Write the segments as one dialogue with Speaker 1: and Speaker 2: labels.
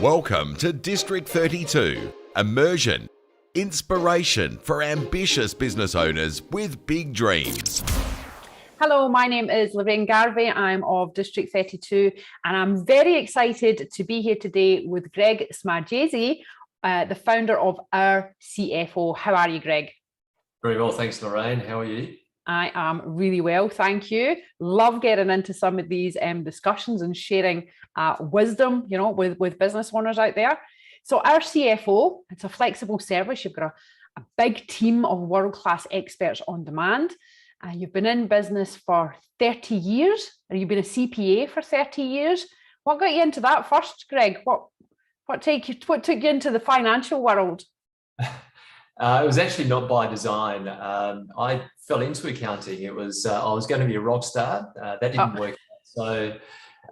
Speaker 1: Welcome to District 32, immersion, inspiration for ambitious business owners with big dreams.
Speaker 2: Hello, my name is Lorraine Garvey. I'm of District 32 and I'm very excited to be here today with Greg Smargiassi, the founder of Our CFO. How are you, Greg?
Speaker 3: Very well, thanks, Lorraine. How are you?
Speaker 2: I am really well, thank you. Love getting into some of these discussions and sharing wisdom, with business owners out there. So Our CFO, it's a flexible service. You've got a big team of world-class experts on demand. You've been in business for 30 years, or you've been a CPA for 30 years. What got you into that first, Greg? What took you into the financial world?
Speaker 3: It was actually not by design. I fell into accounting. It was I was going to be a rock star. That didn't work out. So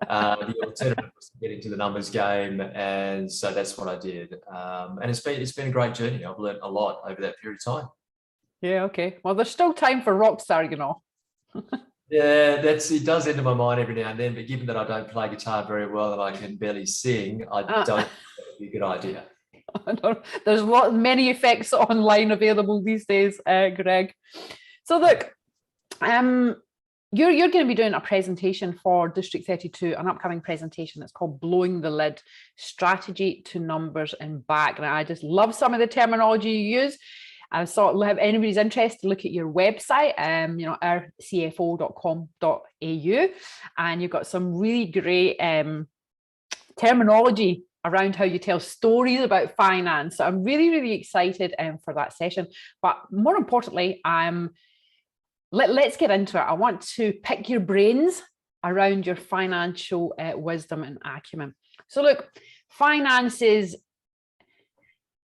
Speaker 3: the alternative was to get into the numbers game, and so that's what I did. And it's been a great journey. I've learned a lot over that period of time.
Speaker 2: Yeah, okay. Well, there's still time for rockstar,
Speaker 3: Yeah, it does enter my mind every now and then, but given that I don't play guitar very well and I can barely sing, I don't think that would be a good idea.
Speaker 2: There's many effects online available these days, Greg. So look, you're going to be doing a presentation for District 32, an upcoming presentation that's called Blowing the Lid, Strategy to Numbers and Back. And I just love some of the terminology you use. I thought if anybody's interested, look at your website, ourcfo.com.au, and you've got some really great terminology around how you tell stories about finance. So I'm really, really excited for that session. But more importantly, let's get into it. I want to pick your brains around your financial wisdom and acumen. So look, finances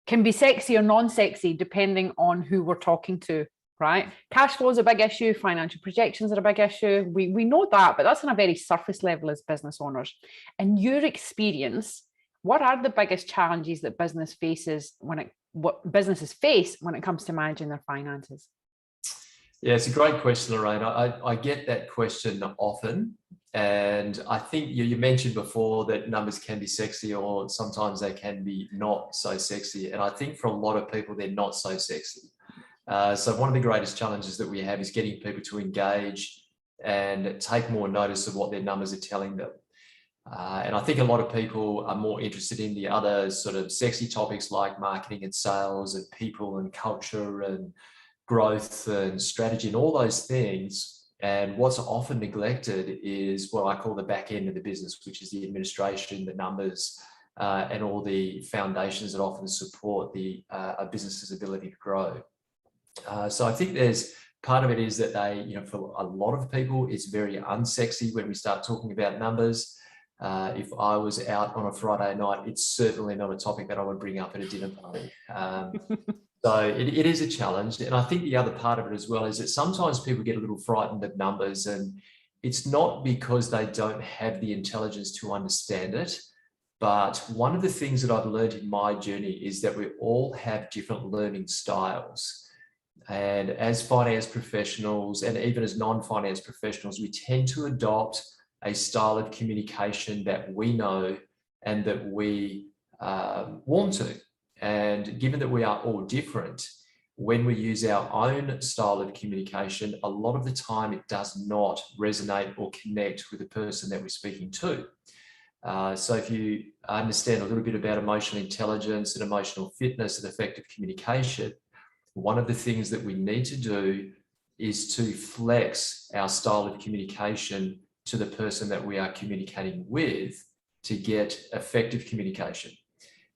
Speaker 2: can be sexy or non-sexy depending on who we're talking to, right? Cash flow is a big issue. Financial projections are a big issue. We know that, but that's on a very surface level as business owners. In your experience, what are the biggest challenges that businesses face when it comes to managing their finances?
Speaker 3: Yeah, it's a great question, Lorraine. I get that question often. And I think you mentioned before that numbers can be sexy, or sometimes they can be not so sexy. And I think for a lot of people, they're not so sexy. So one of the greatest challenges that we have is getting people to engage and take more notice of what their numbers are telling them. And I think a lot of people are more interested in the other sort of sexy topics like marketing and sales and people and culture and growth and strategy and all those things. And what's often neglected is what I call the back end of the business, which is the administration, the numbers, and all the foundations that often support a business's ability to grow. So I think there's part of it is that for a lot of people, it's very unsexy when we start talking about numbers. If I was out on a Friday night, it's certainly not a topic that I would bring up at a dinner party. So it is a challenge. And I think the other part of it as well is that sometimes people get a little frightened of numbers, and it's not because they don't have the intelligence to understand it. But one of the things that I've learned in my journey is that we all have different learning styles. And as finance professionals, and even as non-finance professionals, we tend to adopt a style of communication that we know and that we warm to. And given that we are all different, when we use our own style of communication, a lot of the time it does not resonate or connect with the person that we're speaking to. So if you understand a little bit about emotional intelligence and emotional fitness and effective communication, one of the things that we need to do is to flex our style of communication to the person that we are communicating with to get effective communication.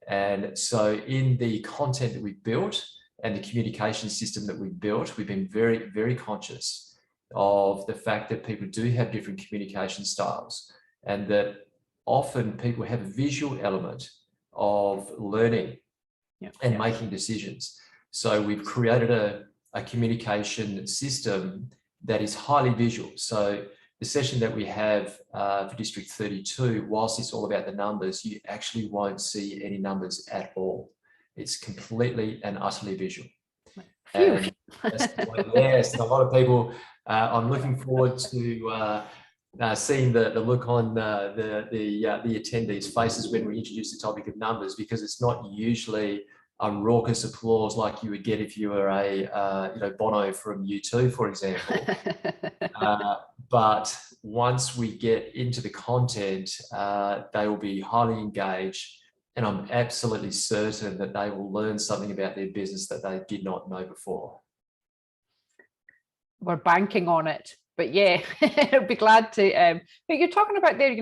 Speaker 3: And so in the content that we've built and the communication system that we've built, we've been very, very conscious of the fact that people do have different communication styles, and that often people have a visual element of learning and making decisions. So we've created a communication system that is highly visual. So the session that we have for District 32, whilst it's all about the numbers, you actually won't see any numbers at all. It's completely and utterly visual. And yes, and a lot of people, I'm looking forward to Seeing the look on the attendees' faces when we introduce the topic of numbers, because it's not usually a raucous applause like you would get if you were a Bono from U2, for example. But once we get into the content, they will be highly engaged, and I'm absolutely certain that they will learn something about their business that they did not know before.
Speaker 2: We're banking on it. But yeah, I'd be glad to. But you're talking about there,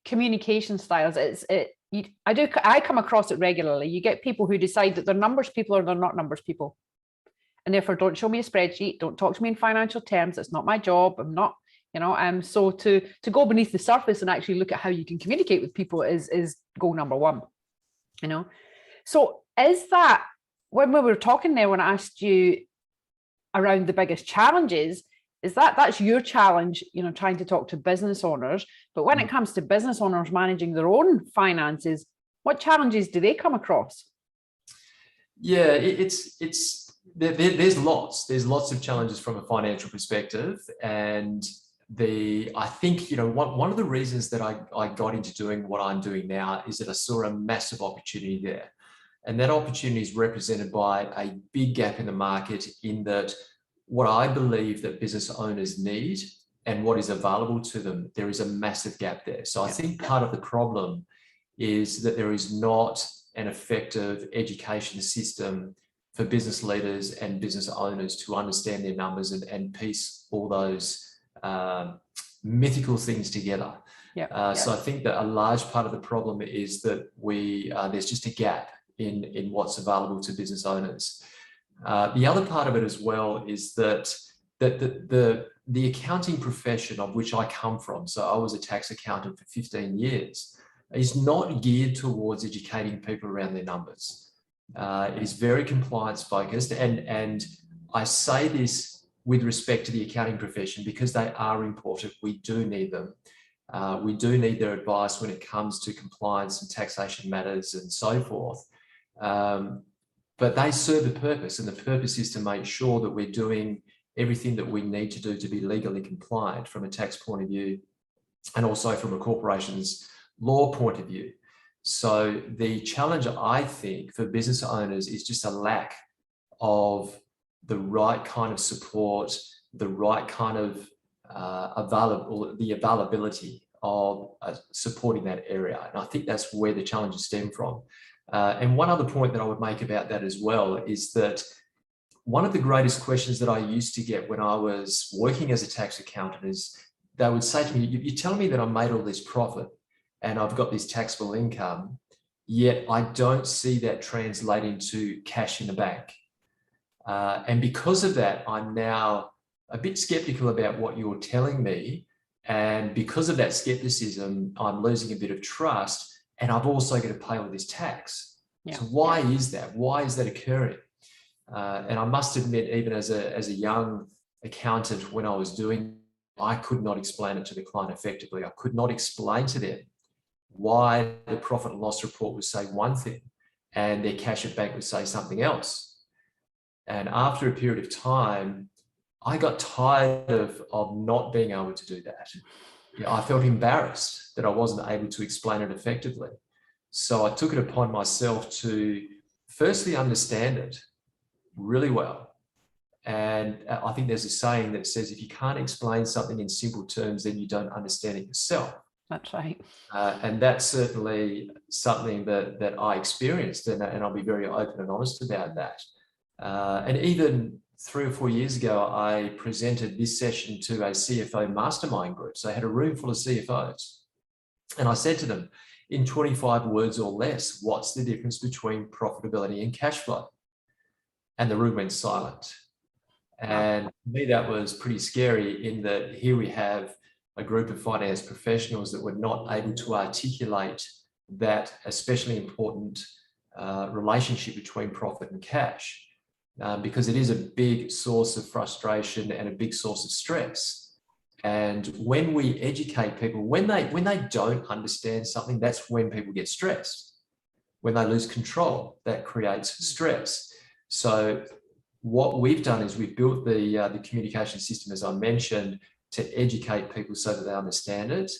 Speaker 2: communication styles. I come across it regularly. You get people who decide that they're numbers people or they're not numbers people, and therefore don't show me a spreadsheet, don't talk to me in financial terms. It's not my job. I'm not, So to go beneath the surface and actually look at how you can communicate with people is goal number one. So is that when we were talking there, when I asked you around the biggest challenges, is that's your challenge, trying to talk to business owners. But when it comes to business owners managing their own finances, what challenges do they come across?
Speaker 3: Yeah, there's lots of challenges from a financial perspective. And I think, one of the reasons that I got into doing what I'm doing now is that I saw a massive opportunity there. And that opportunity is represented by a big gap in the market, in that what I believe that business owners need and what is available to them, there is a massive gap there. So I think part of the problem is that there is not an effective education system for business leaders and business owners to understand their numbers and piece all those mythical things together. So I think that a large part of the problem is that there's just a gap in what's available to business owners. The other part of it as well is that the accounting profession of which I come from, so I was a tax accountant for 15 years, is not geared towards educating people around their numbers. It is very compliance focused, and I say this with respect to the accounting profession because they are important. We do need them. We do need their advice when it comes to compliance and taxation matters and so forth. But they serve the purpose, and the purpose is to make sure that we're doing everything that we need to do to be legally compliant from a tax point of view, and also from a corporation's law point of view. So the challenge, I think, for business owners is just a lack of the right kind of support, the right kind of availability of supporting that area. And I think that's where the challenges stem from. And one other point that I would make about that as well is that one of the greatest questions that I used to get when I was working as a tax accountant is they would say to me, "You're telling me that I made all this profit and I've got this taxable income, yet I don't see that translating to cash in the bank. And because of that, I'm now a bit skeptical about what you're telling me. And because of that skepticism, I'm losing a bit of trust. And I've also got to pay all this tax." So why is that? Why is that occurring? And I must admit, even as a young accountant, when I was doing, I could not explain it to the client effectively. I could not explain to them why the profit and loss report would say one thing and their cash at bank would say something else. And after a period of time, I got tired of not being able to do that. I felt embarrassed that I wasn't able to explain it effectively. So I took it upon myself to firstly understand it really well. And I think there's a saying that says, if you can't explain something in simple terms, then you don't understand it yourself.
Speaker 2: That's right.
Speaker 3: And that's certainly something that I experienced, and I'll be very open and honest about that. And even 3 or 4 years ago, I presented this session to a CFO mastermind group. So I had a room full of CFOs. And I said to them, in 25 words or less, what's the difference between profitability and cash flow? And the room went silent. And for me, that was pretty scary, in that here we have a group of finance professionals that were not able to articulate that especially important relationship between profit and cash. Because it is a big source of frustration and a big source of stress. And when we educate people, when they don't understand something, that's when people get stressed. When they lose control, that creates stress. So what we've done is we've built the communication system, as I mentioned, to educate people so that they understand it.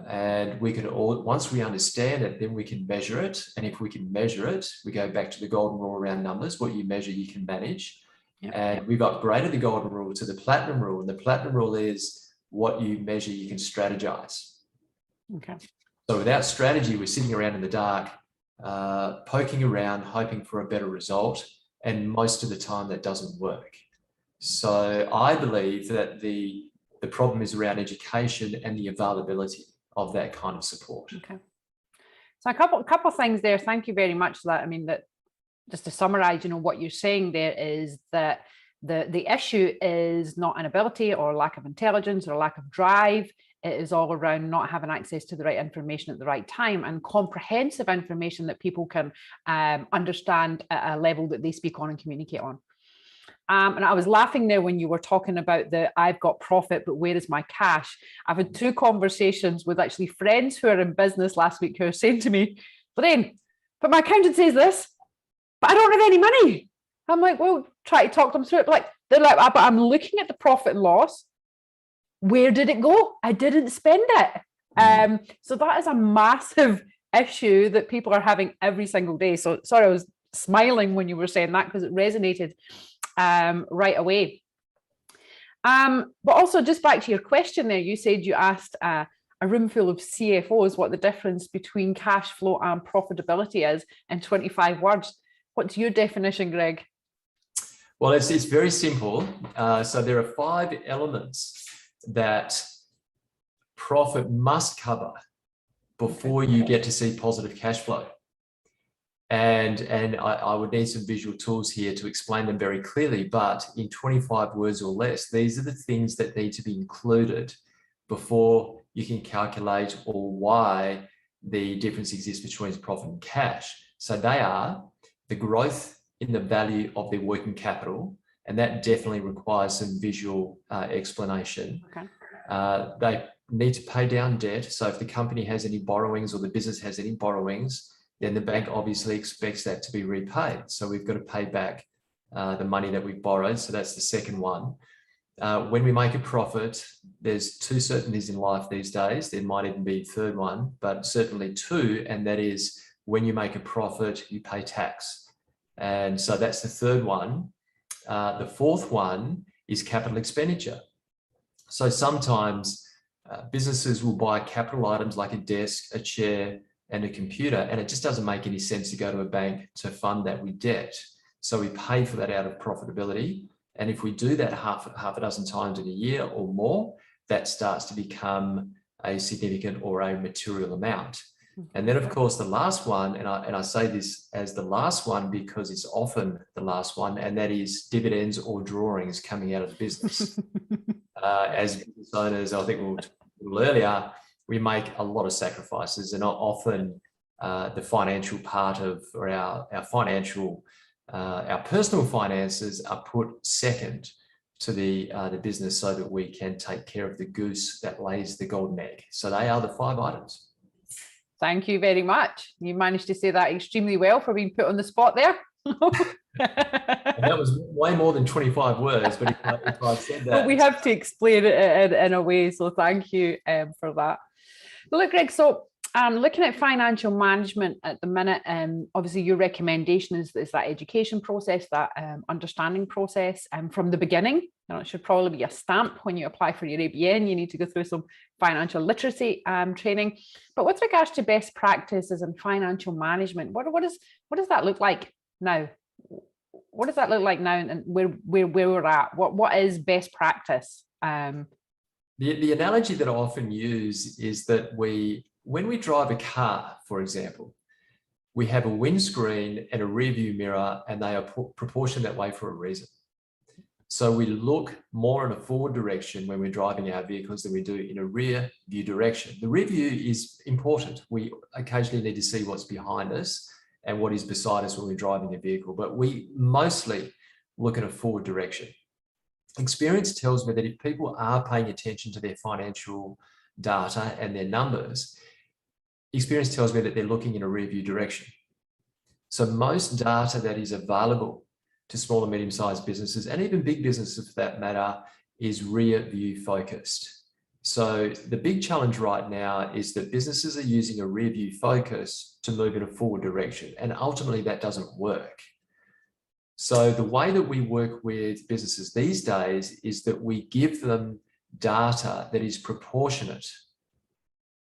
Speaker 3: And we can once we understand it, then we can measure it. And if we can measure it, we go back to the golden rule around numbers. What you measure, you can manage. Yep. And we've upgraded the golden rule to the platinum rule. And the platinum rule is what you measure, you can strategize.
Speaker 2: Okay.
Speaker 3: So without strategy, we're sitting around in the dark, poking around, hoping for a better result. And most of the time that doesn't work. So I believe that the problem is around education and the availability of that kind of support.
Speaker 2: Okay. So a couple of things there. Thank you very much for that. I mean, that just to summarize, what you're saying there is that the issue is not inability or lack of intelligence or lack of drive. It is all around not having access to the right information at the right time and comprehensive information that people can understand at a level that they speak on and communicate on. And I was laughing there when you were talking about I've got profit, but where is my cash? I've had 2 conversations with actually friends who are in business last week who are saying to me, Lorraine, but my accountant says this, but I don't have any money. I'm like, well, try to talk them through it. But they're like, but I'm looking at the profit and loss. Where did it go? I didn't spend it. So that is a massive issue that people are having every single day. So sorry, I was smiling when you were saying that because it resonated right away. But also just back to your question there, you said you asked a room full of CFOs what the difference between cash flow and profitability is in 25 words. What's your definition, Greg?
Speaker 3: Well, it's very simple. So there are 5 elements that profit must cover before you get to see positive cash flow. And I would need some visual tools here to explain them very clearly, but in 25 words or less, these are the things that need to be included before you can calculate or why the difference exists between profit and cash. So they are the growth in the value of their working capital, and that definitely requires some visual explanation.
Speaker 2: Okay.
Speaker 3: They need to pay down debt. So if the company has any borrowings or the business has any borrowings, then the bank obviously expects that to be repaid. So we've got to pay back the money that we've borrowed. So that's the second one. When we make a profit, there's 2 certainties in life these days. There might even be a third one, but certainly 2, and that is when you make a profit, you pay tax. And so that's the third one. The fourth one is capital expenditure. So sometimes businesses will buy capital items like a desk, a chair, and a computer, and it just doesn't make any sense to go to a bank to fund that with debt. So we pay for that out of profitability. And if we do that half a dozen times in a year or more, that starts to become a significant or a material amount. And then, of course, the last one, and I say this as the last one because it's often the last one, and that is dividends or drawings coming out of the business. As business owners, I think we were talking a little earlier, we make a lot of sacrifices, and often the financial part of, or our personal finances are put second to the business so that we can take care of the goose that lays the golden egg. So they are the 5 items.
Speaker 2: Thank you very much. You managed to say that extremely well for being put on the spot there.
Speaker 3: That was way more than 25 words, but if I said that.
Speaker 2: But we have to explain it in a way, so thank you for that. Well, look, Greg, so looking at financial management at the minute, obviously your recommendation is that education process, that understanding process from the beginning. It should probably be a stamp when you apply for your ABN. You need to go through some financial literacy training. But with regards to best practices in financial management, what does that look like now? What does that look like now, and where we're at? What is best practice?
Speaker 3: The analogy that I often use is that when we drive a car, for example, we have a windscreen and a rear view mirror, and they are proportioned that way for a reason. So we look more in a forward direction when we're driving our vehicles than we do in a rear view direction. The rear view is important. We occasionally need to see what's behind us and what is beside us when we're driving a vehicle, but we mostly look in a forward direction. Experience tells me that if people are paying attention to their financial data and their numbers, experience tells me that they're looking in a rear view direction. So most data that is available to small and medium-sized businesses, and even big businesses for that matter, is rear view focused. So the big challenge right now is that businesses are using a rear view focus to move in a forward direction. And ultimately that doesn't work. So the way that we work with businesses these days is that we give them data that is proportionate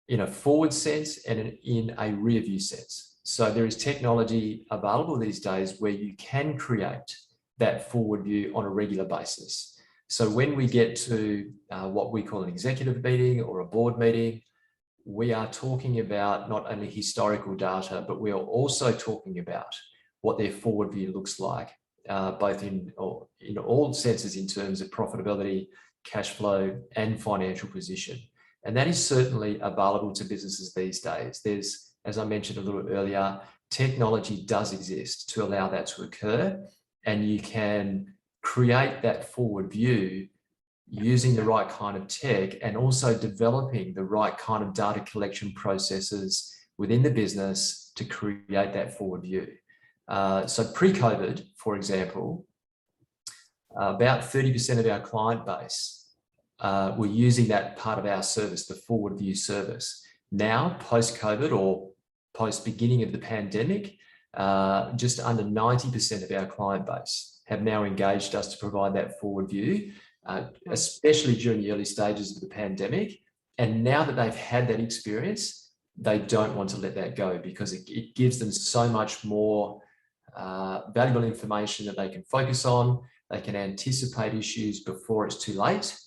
Speaker 3: in a forward sense and in a rear view sense. So there is technology available these days where you can create that forward view on a regular basis. So when we get to what we call an executive meeting or a board meeting, we are talking about not only historical data, but we are also talking about what their forward view looks like, both in all senses in terms of profitability, cash flow, and financial position. And that is certainly available to businesses these days. There's, as I mentioned a little earlier, technology does exist to allow that to occur, and you can create that forward view using the right kind of tech and also developing the right kind of data collection processes within the business to create that forward view. So pre-COVID, for example, about 30% of our client base were using that part of our service, the forward view service. Now, post-COVID or post-beginning of the pandemic, just under 90% of our client base have now engaged us to provide that forward view, especially during the early stages of the pandemic. And now that they've had that experience, they don't want to let that go because it gives them so much more valuable information that they can focus on. They can anticipate issues before it's too late,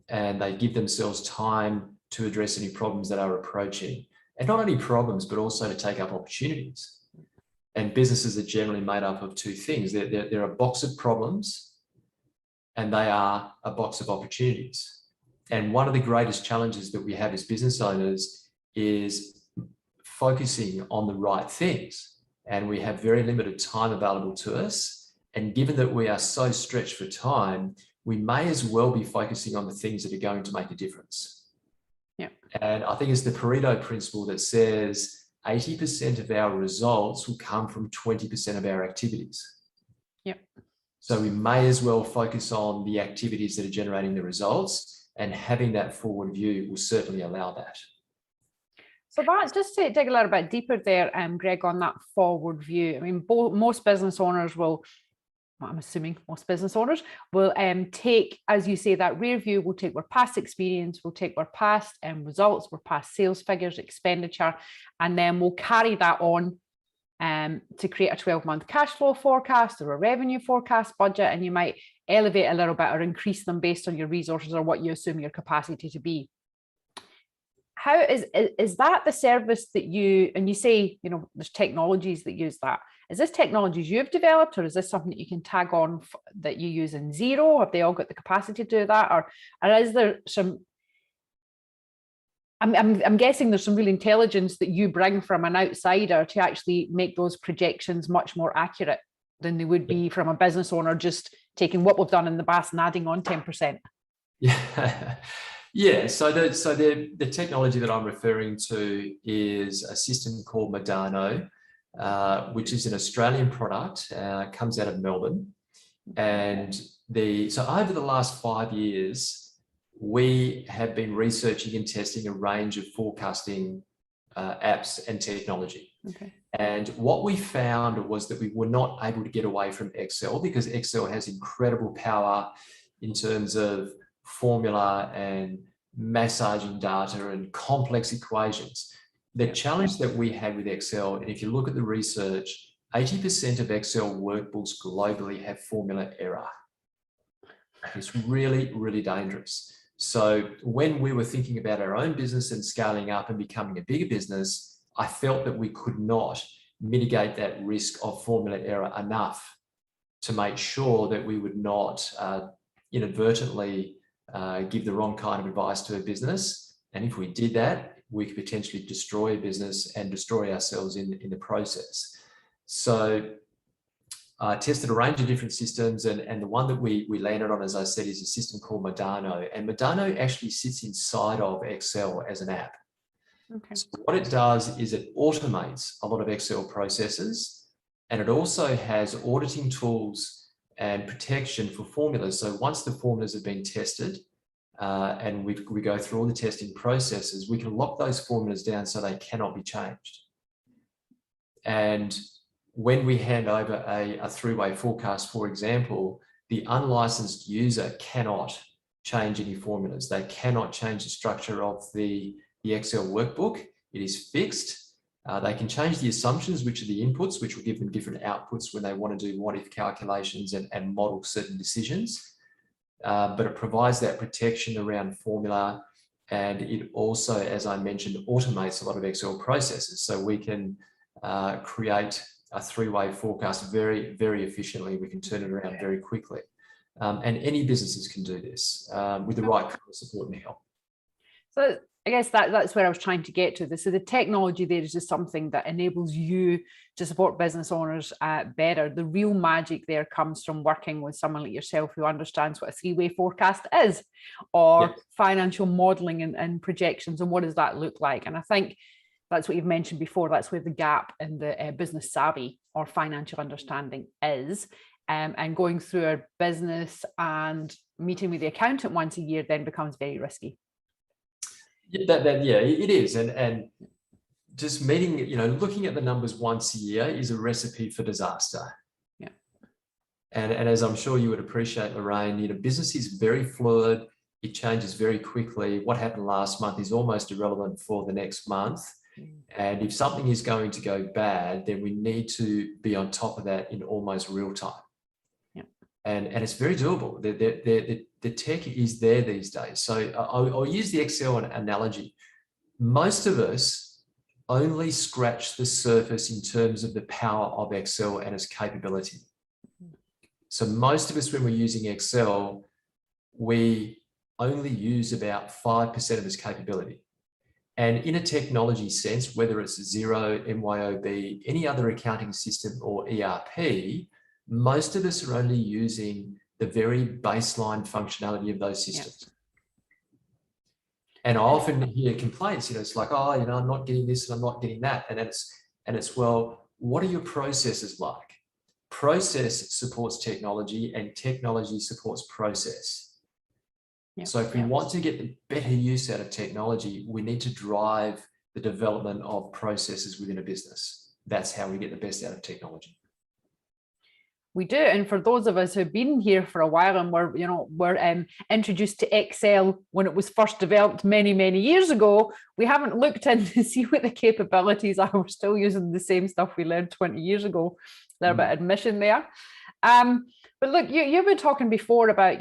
Speaker 3: and they give themselves time to address any problems that are approaching. And not only problems, but also to take up opportunities. And businesses are generally made up of two things. They're a box of problems and they are a box of opportunities. And one of the greatest challenges that we have as business owners is focusing on the right things. And we have very limited time available to us. And given that we are so stretched for time, we may as well be focusing on the things that are going to make a difference.
Speaker 2: Yeah.
Speaker 3: And I think it's the Pareto principle that says 80% of our results will come from 20% of our activities.
Speaker 2: Yep.
Speaker 3: So we may as well focus on the activities that are generating the results, and having that forward view will certainly allow that.
Speaker 2: So that, just to dig a little bit deeper there, Greg, on that forward view. I mean, most business owners will, I'm assuming most business owners will take, as you say, that rear view. We'll take our past experience, we'll take our past results, our past sales figures, expenditure, and then we'll carry that on to create a 12-month cash flow forecast or a revenue forecast budget, and you might elevate a little bit or increase them based on your resources or what you assume your capacity to be. How is that the service that you, and you say, you know, there's technologies that use that. Is this technologies you've developed, or is this something that you can tag on that you use in Xero? Have they all got the capacity to do that? Or is there some, I'm guessing there's some real intelligence that you bring from an outsider to actually make those projections much more accurate than they would be from a business owner just taking what we've done in the past and adding on 10%.
Speaker 3: Yeah. Yeah, so the technology that I'm referring to is a system called Medano, which is an Australian product, comes out of Melbourne. And so over the last 5 years, we have been researching and testing a range of forecasting apps and technology.
Speaker 2: Okay.
Speaker 3: And what we found was that we were not able to get away from Excel, because Excel has incredible power in terms of formula and massaging data and complex equations. The challenge that we had with Excel, and if you look at the research, 80% of Excel workbooks globally have formula error. It's really, really dangerous. So when we were thinking about our own business and scaling up and becoming a bigger business, I felt that we could not mitigate that risk of formula error enough to make sure that we would not inadvertently give the wrong kind of advice to a business. And if we did that, we could potentially destroy a business and destroy ourselves in the process. So I tested a range of different systems, and the one that we landed on, as I said, is a system called Medano. And Medano actually sits inside of Excel as an app.
Speaker 2: Okay.
Speaker 3: So what it does is it automates a lot of Excel processes, and it also has auditing tools and protection for formulas. So once the formulas have been tested and we go through all the testing processes, we can lock those formulas down so they cannot be changed. And when we hand over a three-way forecast, for example, the unlicensed user cannot change any formulas. They cannot change the structure of the Excel workbook. It is fixed. They can change the assumptions, which are the inputs, which will give them different outputs when they want to do what-if calculations and model certain decisions. But it provides that protection around formula, and it also, as I mentioned, automates a lot of Excel processes. So we can create a three-way forecast very, very efficiently. We can turn it around very quickly. And any businesses can do this with the right kind of support and help.
Speaker 2: So I guess that's where I was trying to get to. So the technology there is just something that enables you to support business owners better. The real magic there comes from working with someone like yourself who understands what a three-way forecast is, or financial modeling and projections, and what does that look like. And I think that's what you've mentioned before. That's where the gap in the business savvy or financial understanding is. And going through a business and meeting with the accountant once a year then becomes very risky.
Speaker 3: Yeah, it is. And just meeting, looking at the numbers once a year is a recipe for disaster.
Speaker 2: Yeah.
Speaker 3: And as I'm sure you would appreciate, Lorraine, business is very fluid. It changes very quickly. What happened last month is almost irrelevant for the next month. And if something is going to go bad, then we need to be on top of that in almost real time. And it's very doable. The tech is there these days. So I'll use the Excel analogy. Most of us only scratch the surface in terms of the power of Excel and its capability. So most of us, when we're using Excel, we only use about 5% of its capability. And in a technology sense, whether it's Xero, MYOB, any other accounting system or ERP, most of us are only using the very baseline functionality of those systems. And I often hear complaints, it's like, I'm not getting this and I'm not getting that. And it's, well, what are your processes like? Process supports technology and technology supports process. So if we want to get the better use out of technology, we need to drive the development of processes within a business. That's how we get the best out of technology.
Speaker 2: We do. And for those of us who've been here for a while and we're introduced to Excel when it was first developed many, many years ago, we haven't looked in to see what the capabilities are. We're still using the same stuff we learned 20 years ago. There's a bit of admission there. But look, you've been talking before about,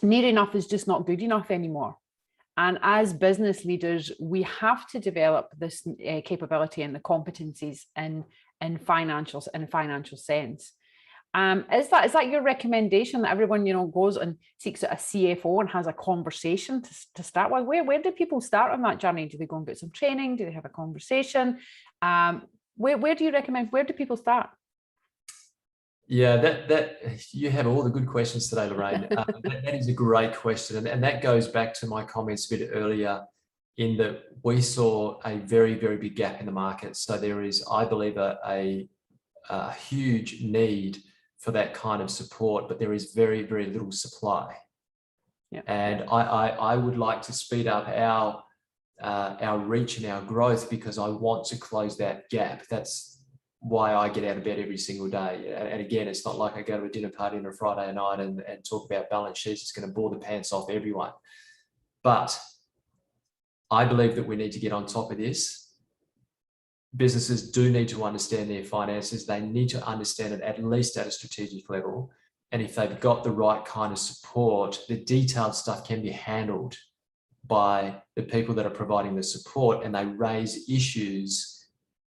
Speaker 2: near enough is just not good enough anymore. And as business leaders, we have to develop this capability and the competencies in financial sense. Is that your recommendation, that everyone goes and seeks out a CFO and has a conversation to start with? Where do people start on that journey? Do they go and get some training? Do they have a conversation? Where do you recommend? Where do people start?
Speaker 3: Yeah, that you have all the good questions today, Lorraine. That is a great question, and that goes back to my comments a bit earlier, in that we saw a very, very big gap in the market. So there is, I believe, a huge need for that kind of support, but there is very, very little supply. And I would like to speed up our reach and our growth, because I want to close that gap. That's why I get out of bed every single day. And again, it's not like I go to a dinner party on a Friday night and talk about balance sheets. It's going to bore the pants off everyone. But I believe that we need to get on top of this. Businesses do need to understand their finances. They need to understand it at least at a strategic level. And if they've got the right kind of support, the detailed stuff can be handled by the people that are providing the support, and they raise issues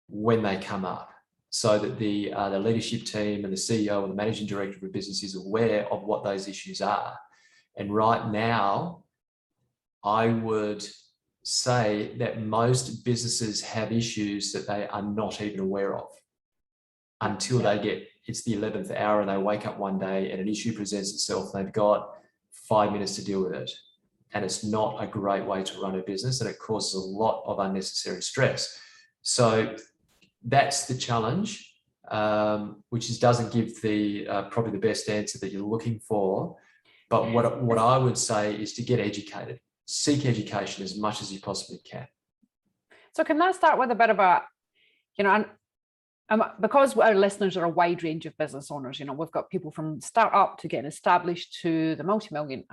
Speaker 3: when they come up, so that the leadership team and the CEO and the managing director of a business is aware of what those issues are. And right now, I would say that most businesses have issues that they are not even aware of until they get, it's the 11th hour and they wake up one day and an issue presents itself and they've got 5 minutes to deal with it. And it's not a great way to run a business, and it causes a lot of unnecessary stress. So that's the challenge. which doesn't give the probably the best answer that you're looking for. But what I would say is to get educated. Seek education as much as you possibly can.
Speaker 2: So can that start with a bit of a, because our listeners are a wide range of business owners, we've got people from start-up to getting established to the multi-million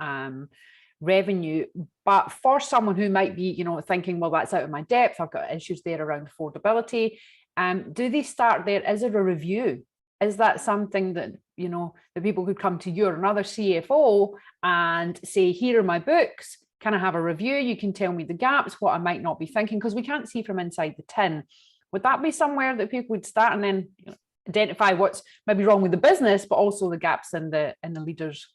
Speaker 2: revenue. But for someone who might be, thinking, well, that's out of my depth, I've got issues there around affordability. Do they start there? Is there a review? Is that something that, the people could come to you or another CFO and say, here are my books. Can I have a review? You can tell me the gaps, what I might not be thinking, because we can't see from inside the tin. Would that be somewhere that people would start and then identify what's maybe wrong with the business, but also the gaps in the leaders'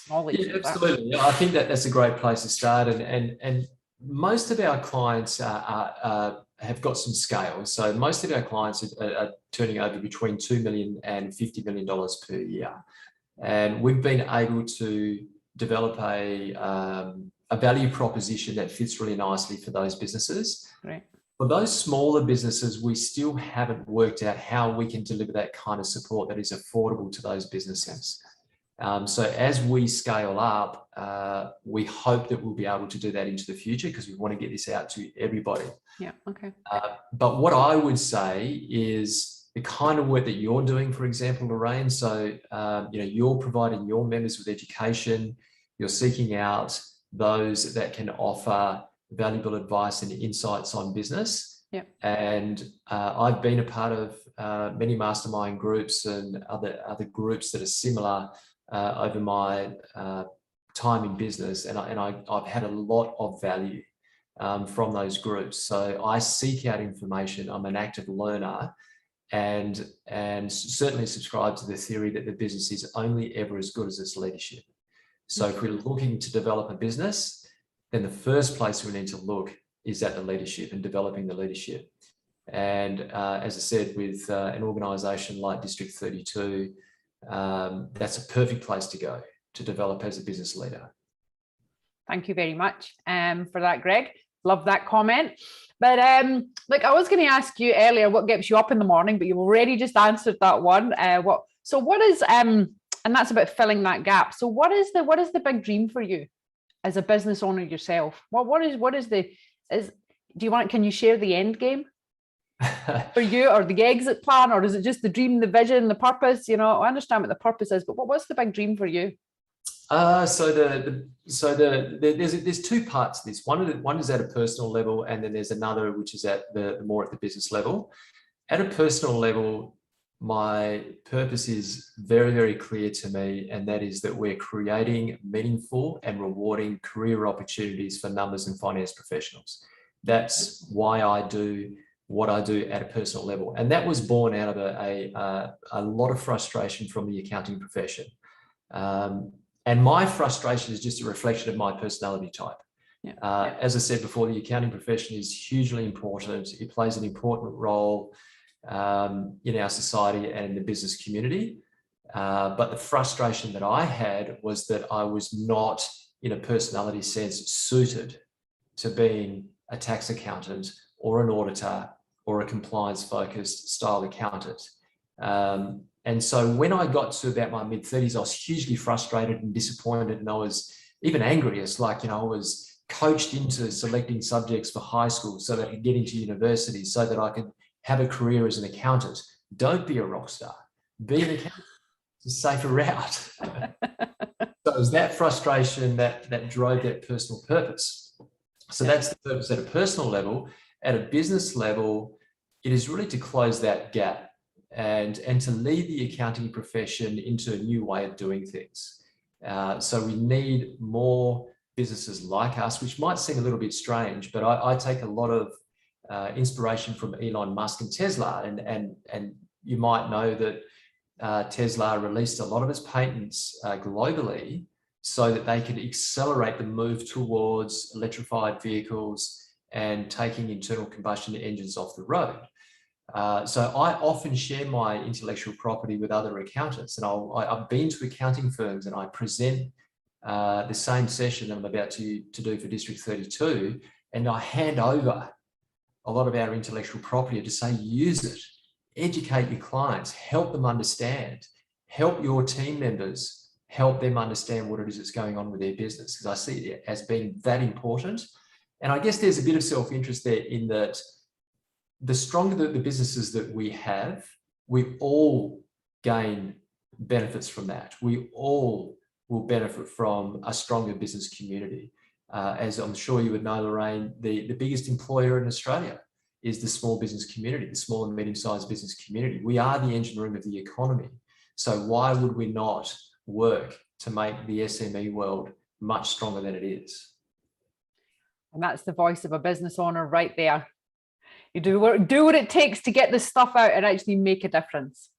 Speaker 2: knowledge?
Speaker 3: Yeah, absolutely. Yeah, I think that's a great place to start. And most of our clients have got some scale. So most of our clients are turning over between $2 million and $50 million per year. And we've been able to develop a value proposition that fits really nicely for those businesses.
Speaker 2: Right.
Speaker 3: For those smaller businesses, we still haven't worked out how we can deliver that kind of support that is affordable to those businesses. So as we scale up, we hope that we'll be able to do that into the future, because we want to get this out to everybody.
Speaker 2: Yeah, okay.
Speaker 3: But what I would say is the kind of work that you're doing, for example, Lorraine, so you're providing your members with education, you're seeking out those that can offer valuable advice and insights on business.
Speaker 2: Yeah.
Speaker 3: And I've been a part of many mastermind groups and other groups that are similar over my time in business, and I've had a lot of value from those groups. So I seek out information. I'm an active learner, and certainly subscribe to the theory that the business is only ever as good as its leadership. So if we're looking to develop a business, then the first place we need to look is at the leadership and developing the leadership. And as I said, with an organisation like District 32, that's a perfect place to go to develop as a business leader.
Speaker 2: Thank you very much for that, Greg. Love that comment. But look, I was going to ask you earlier what gets you up in the morning, but you've already just answered that one. What is and that's about filling that gap. So what is the big dream for you as a business owner yourself? Can you share the end game for you, or the exit plan, or is it just the dream, the vision, the purpose? I understand what the purpose is, but what's the big dream for you?
Speaker 3: There's two parts to this. One is at a personal level, and then there's another which is at more at the business level. At a personal level, my purpose is very, very clear to me, and that is that we're creating meaningful and rewarding career opportunities for numbers and finance professionals. That's why I do what I do at a personal level. And that was born out of a lot of frustration from the accounting profession. And my frustration is just a reflection of my personality type. Yeah. As I said before, the accounting profession is hugely important. It plays an important role in our society and in the business community. But the frustration that I had was that I was not, in a personality sense, suited to being a tax accountant or an auditor or a compliance-focused style accountant. And so when I got to about my mid-30s, I was hugely frustrated and disappointed, and I was even angry. It's like, I was coached into selecting subjects for high school so that I could get into university, so that I could have a career as an accountant. Don't be a rock star. Be an accountant. It's a safer route. So it was that frustration that drove that personal purpose. So that's the purpose at a personal level. At a business level, it is really to close that gap and to lead the accounting profession into a new way of doing things. So we need more businesses like us, which might seem a little bit strange, but I take a lot of inspiration from Elon Musk and Tesla. And you might know that Tesla released a lot of its patents globally so that they could accelerate the move towards electrified vehicles and taking internal combustion engines off the road. So I often share my intellectual property with other accountants, and I've been to accounting firms and I present the same session that I'm about to do for District 32, and I hand over a lot of our intellectual property to say, use it educate your clients, help them understand, help your team members, help them understand what it is that's going on with their business, because I see it as being that important. And I guess there's a bit of self-interest there in that the stronger the businesses that we have, we all gain benefits from that. We all will benefit from a stronger business community. As I'm sure you would know, Lorraine, the biggest employer in Australia is the small business community, the small and medium-sized business community. We are the engine room of the economy. So why would we not work to make the SME world much stronger than it is?
Speaker 2: And that's the voice of a business owner right there. You do what it takes to get this stuff out and actually make a difference.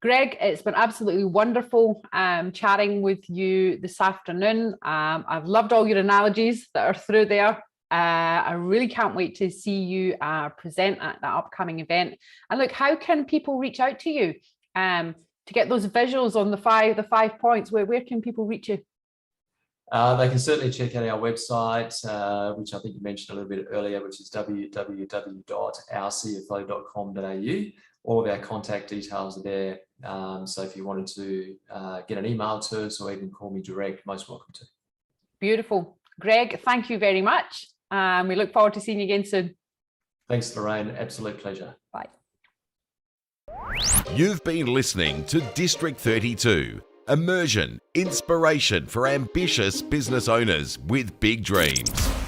Speaker 2: Greg, it's been absolutely wonderful chatting with you this afternoon. I've loved all your analogies that are through there. I really can't wait to see you present at that upcoming event. And look, how can people reach out to you to get those visuals on the five points? Where can people reach you?
Speaker 3: They can certainly check out our website, which I think you mentioned a little bit earlier, which is www.ourcfo.com.au. All of our contact details are there. So if you wanted to get an email to us or even call me direct, most welcome to.
Speaker 2: Beautiful. Greg, thank you very much. We look forward to seeing you again soon.
Speaker 3: Thanks, Lorraine. Absolute pleasure.
Speaker 2: Bye.
Speaker 1: You've been listening to District 32, Immersion, Inspiration for Ambitious Business Owners with Big Dreams.